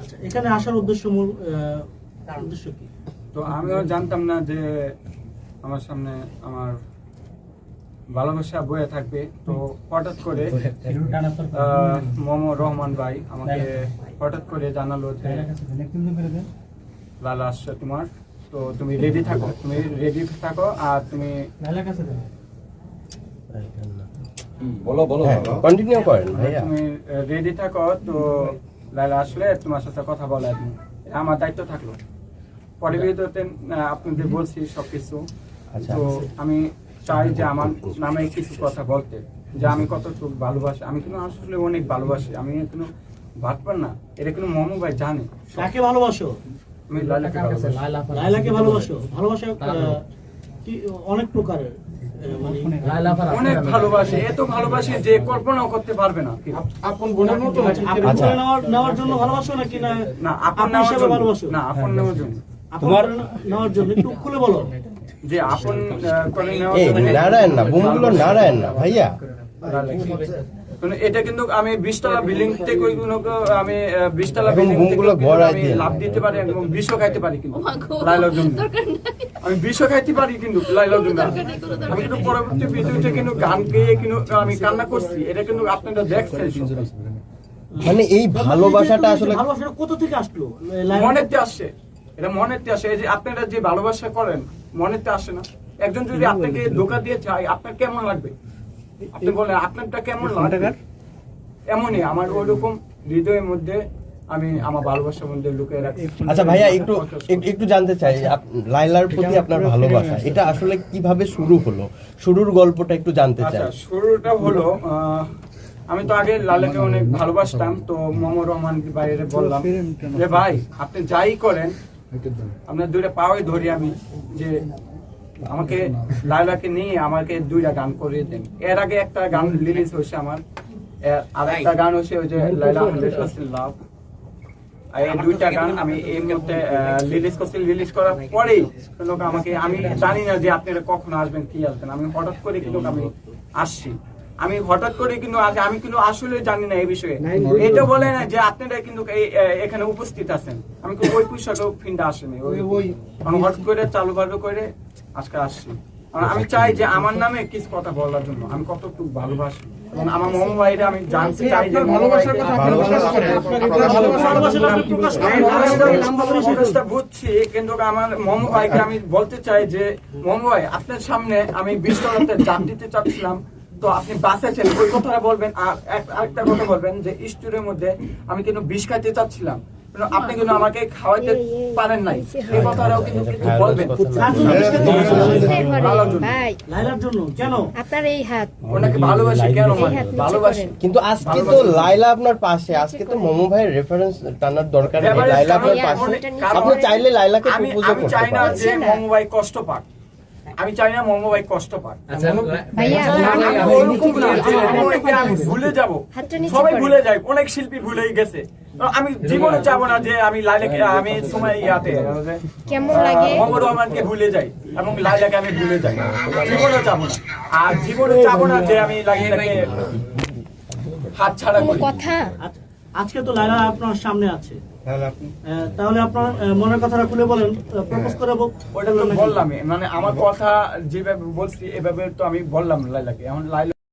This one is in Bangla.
আচ্ছা, এখানে আসার উদ্দেশ্য উদ্দেশ্য কি? তো আমিও জানতাম না যে আমার সামনে আমার ভালোবাসা বয়ে থাকবে। তো হঠাৎ করে মোমো রহমান ভাই আমাকে হঠাৎ করে জানালো যে লালা আসছে তোমার, তো তুমি রেডি থাকো আর তুমি কন্টিনিউ করেন ভাইয়া। তুমি রেডি থাকো, তো লালা আসলে তোমার সাথে কথা বলা আমার দায়িত্ব থাকলো। পরে ভিতরে আপনাদের বলছি সবকিছু। তো আমি চাই যে আমার নামে কিছু কথা বলতে, যে আমি কতটুকু ভালোবাসি। আমি কিন্তু আসলে অনেক ভালোবাসি, আমি কোনো ভাটপার না, এটা কিন্তু মোমো ভাই জানে। কাকে ভালোবাসো? আমি লাইলাকে ভালোবাসি। লাইলাকে ভালোবাসো? ভালোবাসা কি অনেক প্রকারের, অনেক ভালোবাসি, এত ভালোবাসি যে কল্পনাও করতে পারবে না। আপন বোনের মতো নেওয়ার জন্য ভালোবাসো নাকি না আপন নেওয়ার জন্য ভালোবাসো? না আপন নেওয়ার জন্য। তোমার নেওয়ার জন্য একটু খুলে বলো যে আপন করে নেওয়ার এই নারায়ণ না, বুমগুলো নারায়ণ না ভাইয়া। এটা কিন্তু আমি 20 তলা বিল্ডিং থেকে আমি 20 তলা বিল্ডিং থেকে লাভ দিতে পারি এবং 20 খাইতে পারি কিন্তু লাইলার জন্য। আমি 20 খাইতে পারি কিন্তু লাইলার জন্য। আমি কিন্তু পরবর্তী ভিডিওতে কিন্তু গান গেয়ে কিন্তু আমি কান্না করছি, এটা কিন্তু আপনারা দেখছেন। মানে এই ভালোবাসাটা আসলে ভালোবাসাটা কোথা থেকে আসলো? মনেতে আসছে, এটা মনেতে আসে। এই যে আপনারা যে ভালোবাসা করেন মনেতে আসে না? একজন যদি আপনাকে ধোঁকা দিয়ে চায় আপনার কেমন লাগবে? আপনি বলেন আপনারটা কেমন লাগে? এমনই আমার ওইরকম হৃদয়ের মধ্যে আমি আমার ভালোবাসার মধ্যে লুকিয়ে রাখি। আচ্ছা ভাইয়া, একটু জানতে চাই লাইলার প্রতি আপনার ভালোবাসা এটা আসলে কিভাবে শুরু হলো, শুরুর গল্পটা একটু জানতে চাই। আচ্ছা, শুরুটা হলো আমি তো আগে লালাকে অনেক ভালোবাসতাম। তো মোমো রহমান ভাইয়ের বললাম যে ভাই আপনি যাই করেন আপনার দুইটা পাওয়াই ধরি আমি, যে আমাকে লাইলাকে নিয়ে আমাকে 2টা গান করিয়ে দেন। এর আগে একটা গান রিলিজ হয়েছে আমার, আর একটা গান হচ্ছে ওই যে লাইলা লাভ। এই 2টা গান আমি এই মুহূর্তে রিলিজ করার পরেই আমাকে, আমি জানি না যে আপনারা কখন আসবেন কি আসবেন, আমি হঠাৎ করে কিন্তু আমি আসছি। আমি হঠাৎ করে কিন্তু আমি কিন্তু আসলে জানি না এই বিষয়ে। এটা বলে না যে আপনারা কিন্তু এখানে উপস্থিত আছেন, আমি কিন্তু ওই পোশাকেও ফিনটা আসেনি, ওই হঠাৎ করে চালু করে আজকে আসছি। আমি চাই যে আমার নামে কিছু কথা বলার জন্য, আমি কতটুকু ভালোবাসি এবং আমার মোমো ভাইরা আমি জানতে চাই যে বুঝছি। কিন্তু আমার মোমো ভাইকে আমি বলতে চাই যে মোমো ভাই আপনার সামনে আমি 20 তলাতে জান দিতে চাচ্ছিলাম, তো আপনি বাঁচাচ্ছেন, ওই কথাটা বলবেন। আর আরেকটা কথা বলবেন যে স্টোরের মধ্যে আমি কিন্তু 20 খাইতে চাচ্ছিলাম, আপনি কিন্তু আমাকে খাওয়াইতে পারেন নাই, এই কথাটাও কিন্তু বলবেন। লাইলার জন্য কেন আপনার এই হাত ওনাকে ভালোবাসি, কেন ভালোবাসি। কিন্তু আজকে তো লাইলা আপনার পাশে, আজকে তো মোমো ভাইয়ের রেফারেন্স টানার দরকার নেই। লাইলা আপনার পাশে, আপনি চাইলে লাইলাকে প্রপোজ করতে পারেন। আমি চাই না যে মোমো ভাই কষ্ট পাক, আমি চাই না মোমো ভাই কষ্ট পাক। আমি ভুলে যাব, সবাই ভুলে যায়, অনেক শিল্পী ভুলেই গেছে। আমি জীবনে চাবো না যে আমি লাইলাকে, আমি সময় ইয়াতে কেমন লাগে মোহাম্মদ রহমানকে ভুলে যাই এবং লাইলাকে আমি ভুলে যাই, জীবনে চাবো না। আর জীবনে চাবো না যে আমি লাইলাকে হাত ছাড়া করি। কথা আজকে তো লাইলা আপনার সামনে আছে, তাহলে আপনার মনের কথাটা খুলে বলেন, প্রপোজ করে ওটা তো বললাম, মানে আমার কথা যেভাবে বলছি এভাবে তো আমি বললাম লাইলাকে। এখন লাইলা